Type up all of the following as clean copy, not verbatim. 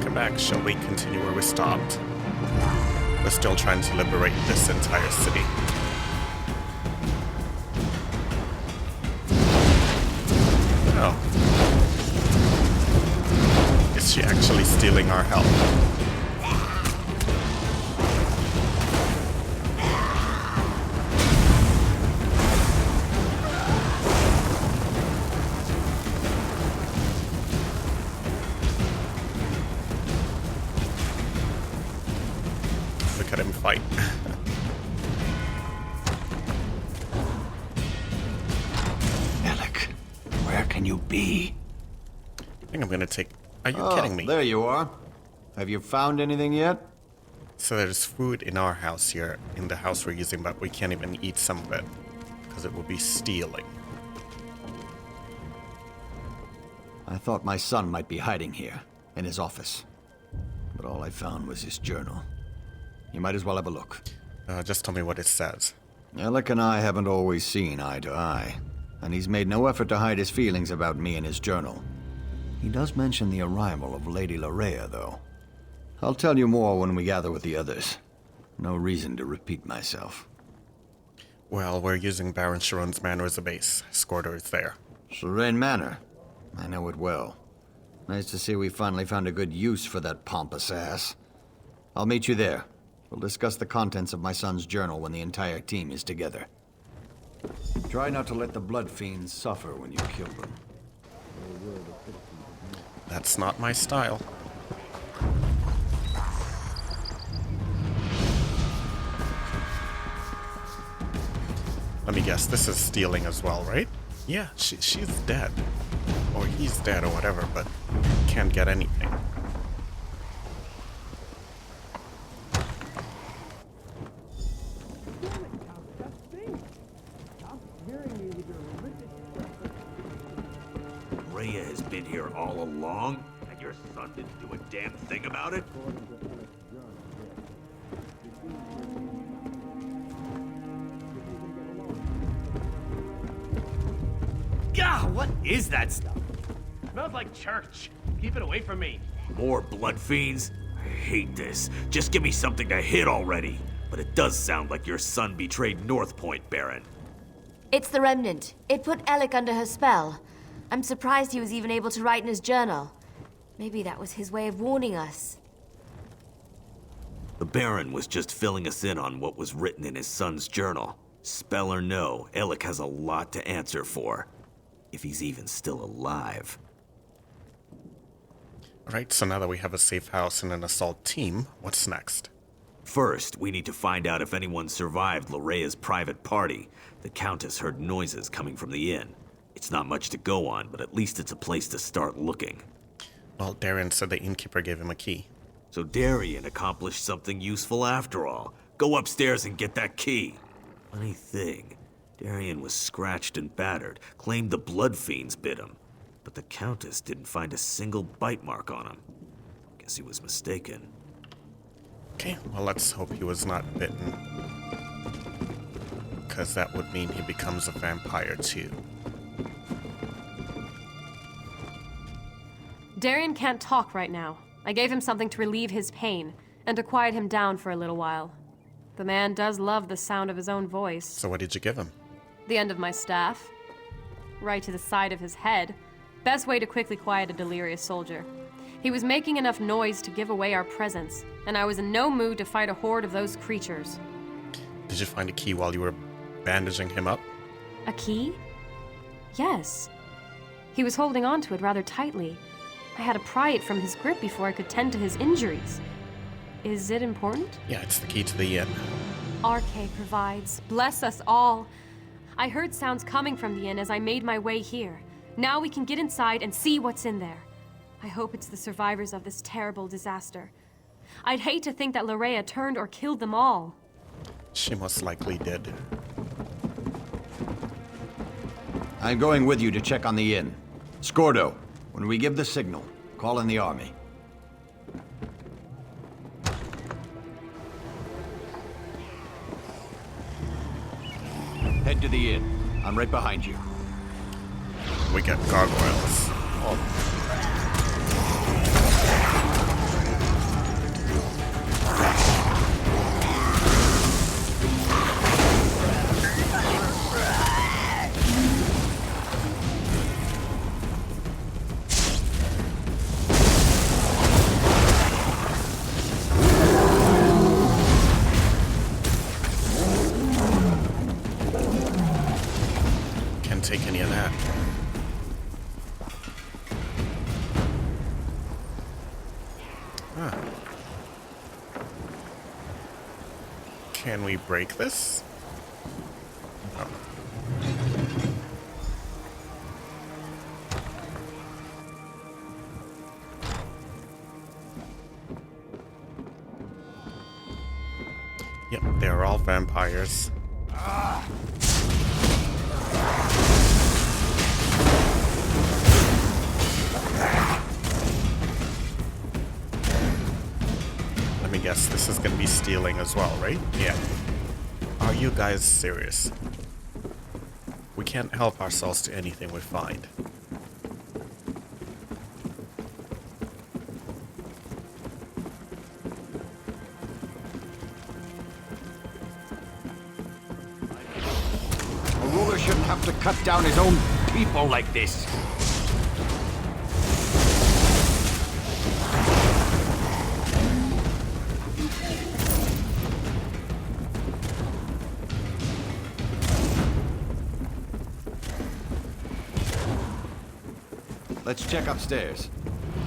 We're back. Shall we continue where we stopped? We're still trying to liberate this entire city. Oh. Is she actually stealing our help? Look at him fight. Alec, where can you be? I think I'm gonna take... Are you kidding me? There you are. Have you found anything yet? So there's food in our house here, in the house we're using, but we can't even eat some of it, because it would be stealing. I thought my son might be hiding here, in his office. But all I found was his journal. You might as well have a look. Just tell me what it says. Alec and I haven't always seen eye to eye, and he's made no effort to hide his feelings about me in his journal. He does mention the arrival of Lady Larea, though. I'll tell you more when we gather with the others. No reason to repeat myself. Well, we're using Baron Sharon's manor as a base. Scorder is there. Serene Manor. I know it well. Nice to see we finally found a good use for that pompous ass. I'll meet you there. We'll discuss the contents of my son's journal when the entire team is together. Try not to let the blood fiends suffer when you kill them. That's not my style. Let me guess, this is stealing as well, right? Yeah, she's dead. Or he's dead or whatever, but can't get anything. Rhea has been here all along, and your son didn't do a damn thing about it? God, what is that stuff? Smells like church. Keep it away from me. More blood fiends? I hate this. Just give me something to hit already. But it does sound like your son betrayed North Point, Baron. It's the Remnant. It put Alec under her spell. I'm surprised he was even able to write in his journal. Maybe that was his way of warning us. The Baron was just filling us in on what was written in his son's journal. Spell or no, Alec has a lot to answer for. If he's even still alive. Alright, so now that we have a safe house and an assault team, what's next? First, we need to find out if anyone survived Larea's private party. The Countess heard noises coming from the inn. It's not much to go on, but at least it's a place to start looking. Well, Darren said the innkeeper gave him a key. So Darien accomplished something useful after all. Go upstairs and get that key. Funny thing, Darien was scratched and battered, claimed the blood fiends bit him. But the Countess didn't find a single bite mark on him. Guess he was mistaken. Okay, well let's hope he was not bitten. Because that would mean he becomes a vampire too. Darien can't talk right now. I gave him something to relieve his pain, and to quiet him down for a little while. The man does love the sound of his own voice. So what did you give him? The end of my staff. Right to the side of his head. Best way to quickly quiet a delirious soldier. He was making enough noise to give away our presence, and I was in no mood to fight a horde of those creatures. Did you find a key while you were bandaging him up? A key? Yes. He was holding on to it rather tightly. I had to pry it from his grip before I could tend to his injuries. Is it important? Yeah, it's the key to the inn. RK provides. Bless us all. I heard sounds coming from the inn as I made my way here. Now we can get inside and see what's in there. I hope it's the survivors of this terrible disaster. I'd hate to think that Larea turned or killed them all. She most likely did. I'm going with you to check on the inn. Scordo, when we give the signal, call in the army. Head to the inn. I'm right behind you. We got gargoyles. Oh. can't take any of that. Huh. Can we break this? No. Yep, they're all vampires. Let me guess, this is gonna be stealing as well, right? Yeah. Are you guys serious? We can't help ourselves to anything we find. A ruler shouldn't have to cut down his own people like this. Let's check upstairs.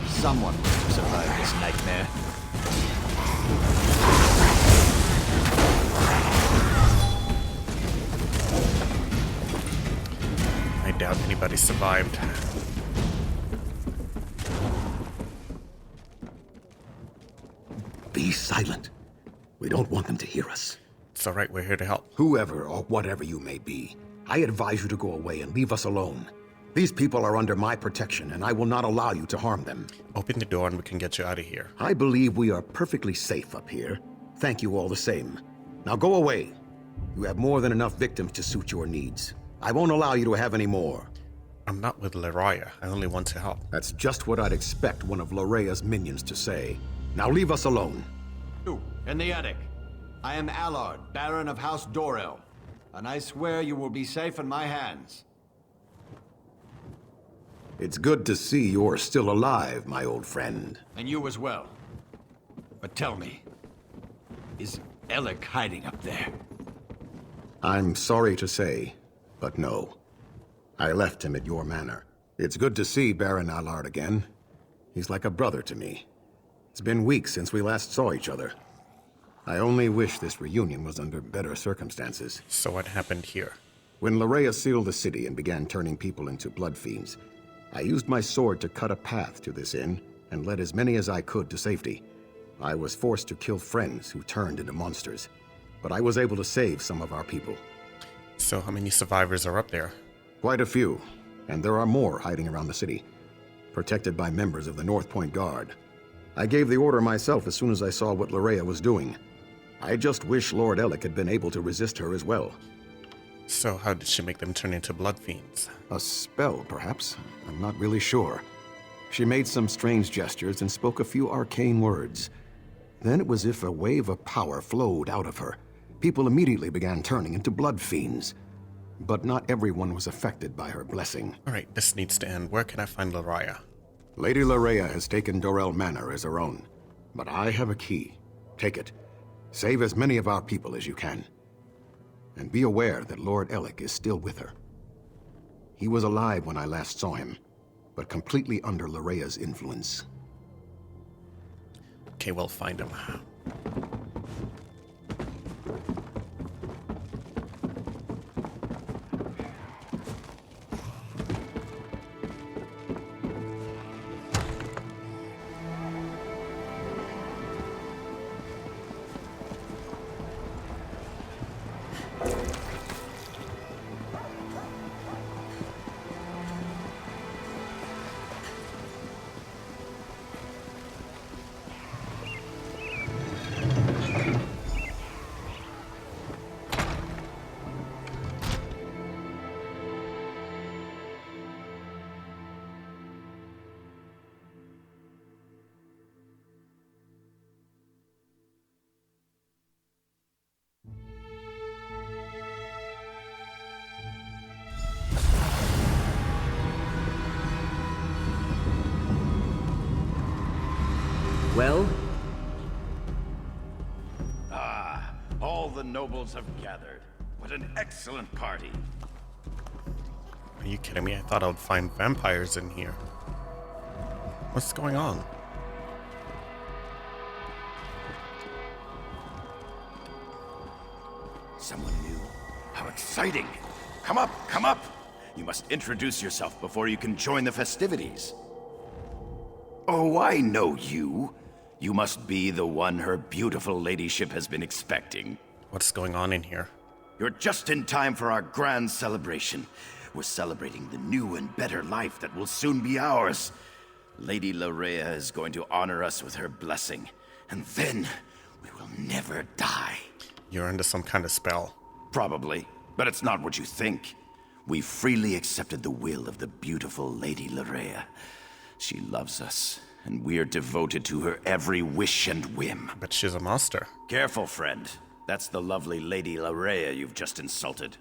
Someone must have survived this nightmare. I doubt anybody survived. Be silent. We don't want them to hear us. It's alright, we're here to help. Whoever or whatever you may be, I advise you to go away and leave us alone. These people are under my protection, and I will not allow you to harm them. Open the door and we can get you out of here. I believe we are perfectly safe up here. Thank you all the same. Now go away. You have more than enough victims to suit your needs. I won't allow you to have any more. I'm not with Loraya. I only want to help. That's just what I'd expect one of Lorea's minions to say. Now leave us alone. In the attic. I am Allard, Baron of House Dorel, and I swear you will be safe in my hands. It's good to see you're still alive, my old friend. And you as well. But tell me, is Alec hiding up there? I'm sorry to say, but no. I left him at your manor. It's good to see Baron Allard again. He's like a brother to me. It's been weeks since we last saw each other. I only wish this reunion was under better circumstances. So what happened here? When Lorea sealed the city and began turning people into blood fiends, I used my sword to cut a path to this inn and led as many as I could to safety. I was forced to kill friends who turned into monsters, but I was able to save some of our people. So how many survivors are up there? Quite a few, and there are more hiding around the city, protected by members of the North Point Guard. I gave the order myself as soon as I saw what Lorea was doing. I just wish Lord Alec had been able to resist her as well. So how did she make them turn into blood fiends? A spell, perhaps? I'm not really sure. She made some strange gestures and spoke a few arcane words. Then it was as if a wave of power flowed out of her. People immediately began turning into blood fiends. But not everyone was affected by her blessing. Alright, this needs to end. Where can I find Loraya? Lady Lorea has taken Dorel Manor as her own. But I have a key. Take it. Save as many of our people as you can. And be aware that Lord Alec is still with her. He was alive when I last saw him, but completely under Lorea's influence. Okay, we'll find him. Well? All the nobles have gathered. What an excellent party. Are you kidding me? I thought I would find vampires in here. What's going on? Someone new? How exciting! Come up, come up! You must introduce yourself before you can join the festivities. Oh, I know you. You must be the one her beautiful ladyship has been expecting. What's going on in here? You're just in time for our grand celebration. We're celebrating the new and better life that will soon be ours. Lady Larea is going to honor us with her blessing, and then we will never die. You're under some kind of spell. Probably, but it's not what you think. We freely accepted the will of the beautiful Lady Larea. She loves us, and we're devoted to her every wish and whim. But she's a monster. Careful, friend. That's the lovely Lady Larea you've just insulted.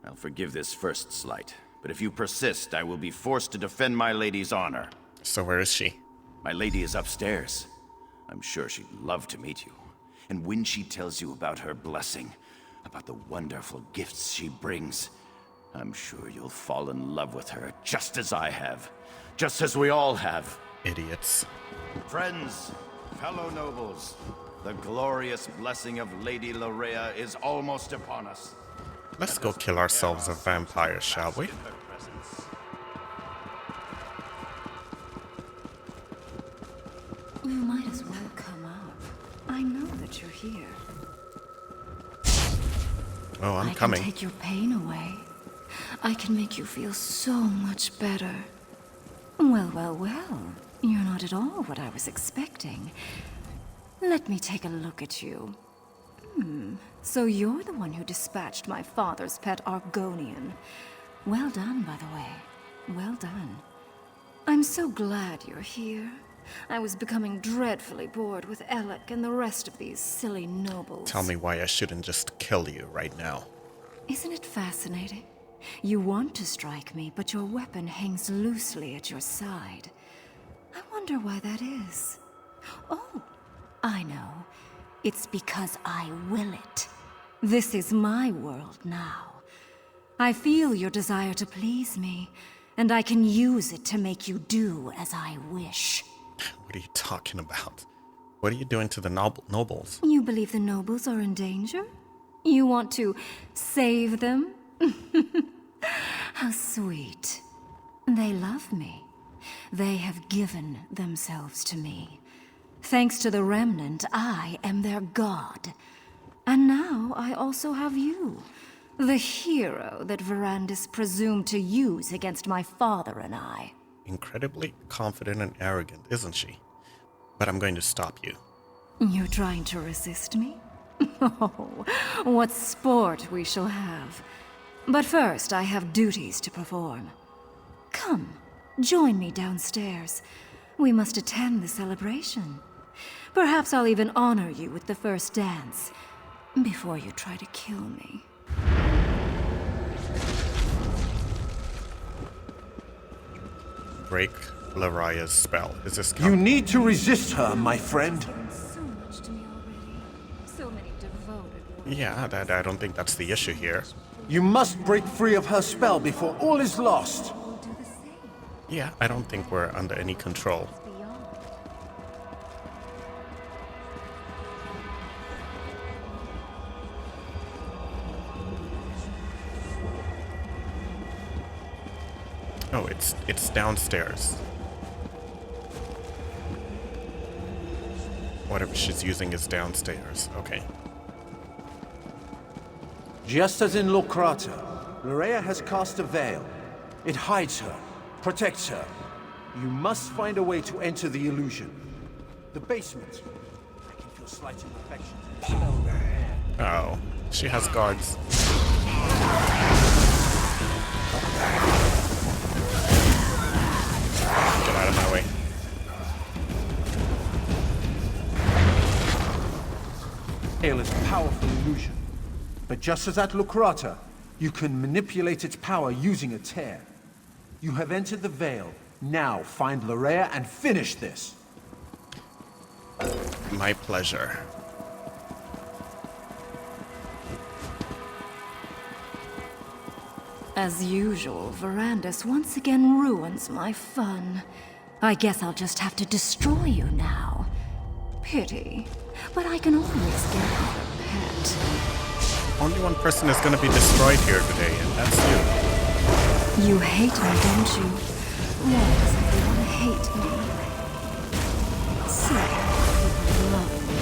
I'll forgive this first slight, but if you persist, I will be forced to defend my lady's honor. So where is she? My lady is upstairs. I'm sure she'd love to meet you. And when she tells you about her blessing, about the wonderful gifts she brings, I'm sure you'll fall in love with her just as I have. Just as we all have. Idiots. Friends, fellow nobles, the glorious blessing of Lady Larea is almost upon us. Let's go kill ourselves a vampire, shall we? You might as well come up. I know that you're here. Oh, I'm I coming. can take your pain away. I can make you feel so much better. Well, well, well. You're not at all what I was expecting. Let me take a look at you. So you're the one who dispatched my father's pet Argonian. Well done, by the way. Well done. I'm so glad you're here. I was becoming dreadfully bored with Alec and the rest of these silly nobles. Tell me why I shouldn't just kill you right now. Isn't it fascinating? You want to strike me, but your weapon hangs loosely at your side. I wonder why that is. Oh, I know. It's because I will it. This is my world now. I feel your desire to please me, and I can use it to make you do as I wish. What are you talking about? What are you doing to the nobles? You believe the nobles are in danger? You want to save them? How sweet. They love me. They have given themselves to me. Thanks to the Remnant, I am their god. And now I also have you, the hero that Verandis presumed to use against my father and I. Incredibly confident and arrogant, isn't she? But I'm going to stop you. You're trying to resist me? Oh, what sport we shall have. But first, I have duties to perform. Come, join me downstairs. We must attend the celebration. Perhaps I'll even honor you with the first dance, before you try to kill me. Break Laraya's spell. Is this You need to resist her, my friend. So much to me already. So many devoted ones. Yeah, I don't think that's the issue here. You must break free of her spell before all is lost. We'll do the same. Yeah, I don't think we're under any control. Beyond. Oh, it's downstairs. Whatever she's using is downstairs. Okay. Just as in Locrata, Larea has cast a veil. It hides her, protects her. You must find a way to enter the illusion. The basement. I can feel slight imperfections in the spell there. Oh, she has guards. Get out of my way. Veil is a powerful illusion. But just as at Locrata, you can manipulate its power using a tear. You have entered the veil. Now find Larea and finish this. My pleasure. As usual, Verandis once again ruins my fun. I guess I'll just have to destroy you now. Pity. But I can always get another pet. Only one person is gonna be destroyed here today, and that's you. You hate me, don't you? Why does everyone hate me? Say people love me.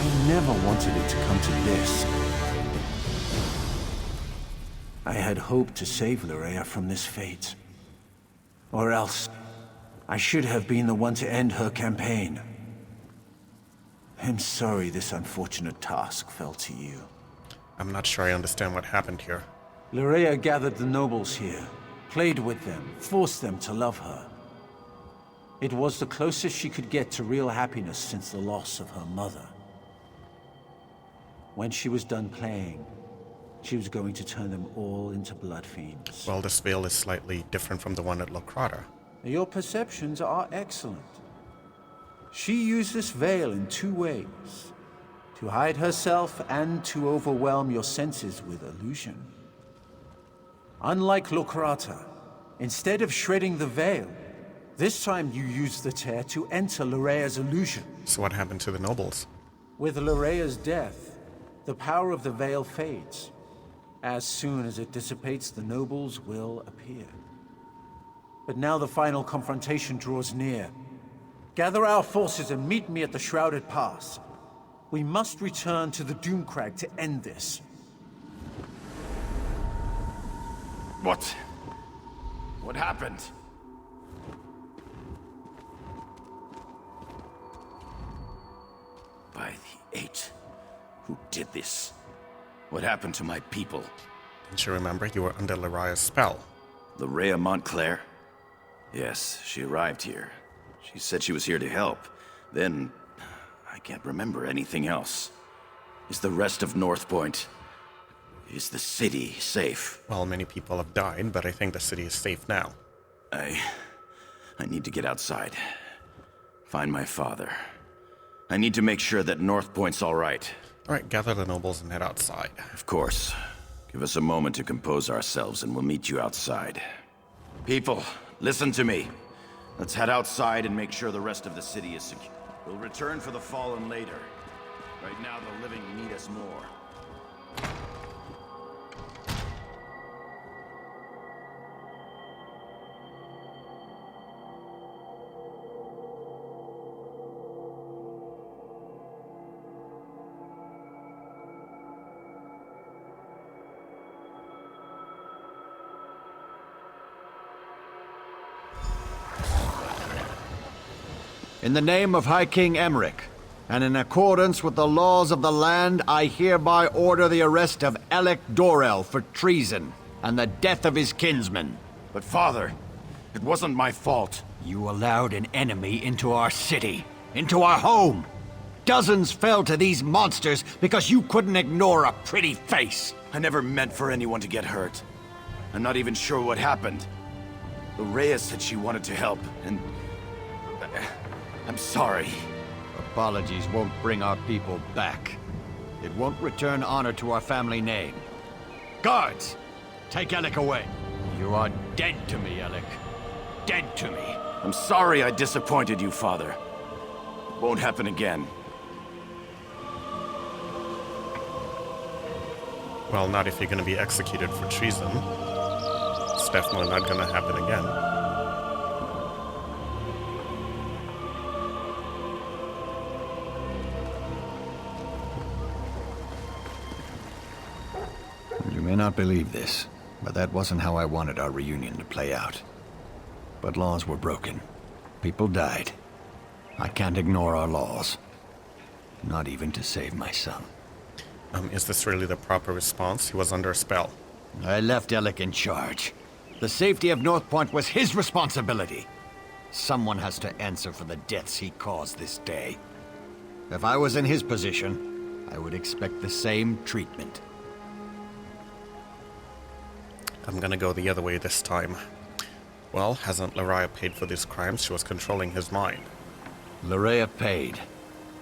I never wanted it to come to this. I had hoped to save Larea from this fate. Or else, I should have been the one to end her campaign. I'm sorry this unfortunate task fell to you. I'm not sure I understand what happened here. Larea gathered the nobles here, played with them, forced them to love her. It was the closest she could get to real happiness since the loss of her mother. When she was done playing, she was going to turn them all into blood fiends. Well, this veil is slightly different from the one at Locrata. Your perceptions are excellent. She used this veil in two ways. To hide herself and to overwhelm your senses with illusion. Unlike Locrata, instead of shredding the veil, this time you used the tear to enter Larea's illusion. So what happened to the nobles? With Larea's death, the power of the veil fades. As soon as it dissipates, the nobles will appear. But now the final confrontation draws near. Gather our forces and meet me at the Shrouded Pass. We must return to the Doomcrag to end this. What? What happened? By the Eight. Who did this? What happened to my people? Don't you remember you were under Laria's spell? Larea Montclair? Yes, she arrived here. She said she was here to help. Then, I can't remember anything else. Is the rest of North Point... Is the city safe? Well, many people have died, but I think the city is safe now. I need to get outside. Find my father. I need to make sure that North Point's all right. Alright, gather the nobles and head outside. Of course. Give us a moment to compose ourselves and we'll meet you outside. People, listen to me. Let's head outside and make sure the rest of the city is secure. We'll return for the fallen later. Right now, the living need us more. In the name of High King Emmerich, and in accordance with the laws of the land, I hereby order the arrest of Alec Dorel for treason, and the death of his kinsman. But father, it wasn't my fault. You allowed an enemy into our city, into our home. Dozens fell to these monsters because you couldn't ignore a pretty face. I never meant for anyone to get hurt. I'm not even sure what happened. Larea said she wanted to help, and... I'm sorry. Apologies won't bring our people back. It won't return honor to our family name. Guards! Take Alec away. You are dead to me, Alec. Dead to me. I'm sorry I disappointed you, father. It won't happen again. Well, not if you're gonna be executed for treason. It's definitely not gonna happen again. You may not believe this, but that wasn't how I wanted our reunion to play out. But laws were broken. People died. I can't ignore our laws. Not even to save my son. Is this really the proper response? He was under a spell. I left Alec in charge. The safety of North Point was his responsibility. Someone has to answer for the deaths he caused this day. If I was in his position, I would expect the same treatment. I'm gonna go the other way this time. Well, hasn't Laria paid for these crimes? She was controlling his mind. Larea paid,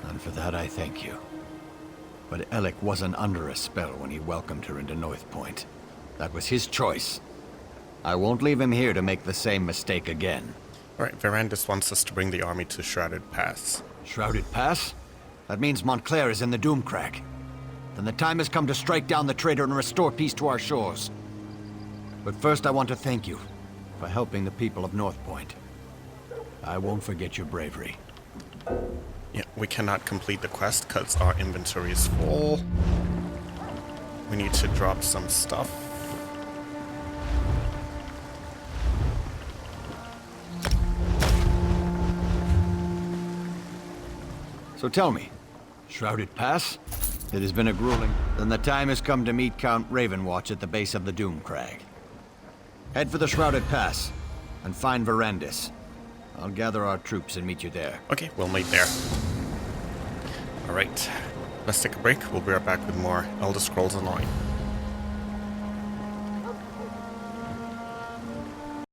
and for that I thank you. But Alec wasn't under a spell when he welcomed her into North Point. That was his choice. I won't leave him here to make the same mistake again. Alright, Verandis wants us to bring the army to Shrouded Pass. Shrouded Pass? That means Montclair is in the Doomcrag. Then the time has come to strike down the traitor and restore peace to our shores. But first I want to thank you for helping the people of North Point. I won't forget your bravery. Yeah, we cannot complete the quest because our inventory is full. We need to drop some stuff. So tell me, Shrouded Pass? It has been a grueling. Then the time has come to meet Count Ravenwatch at the base of the Doomcrag. Head for the Shrouded Pass and find Verandis. I'll gather our troops and meet you there. Okay, we'll meet there. Alright, let's take a break. We'll be right back with more Elder Scrolls Online.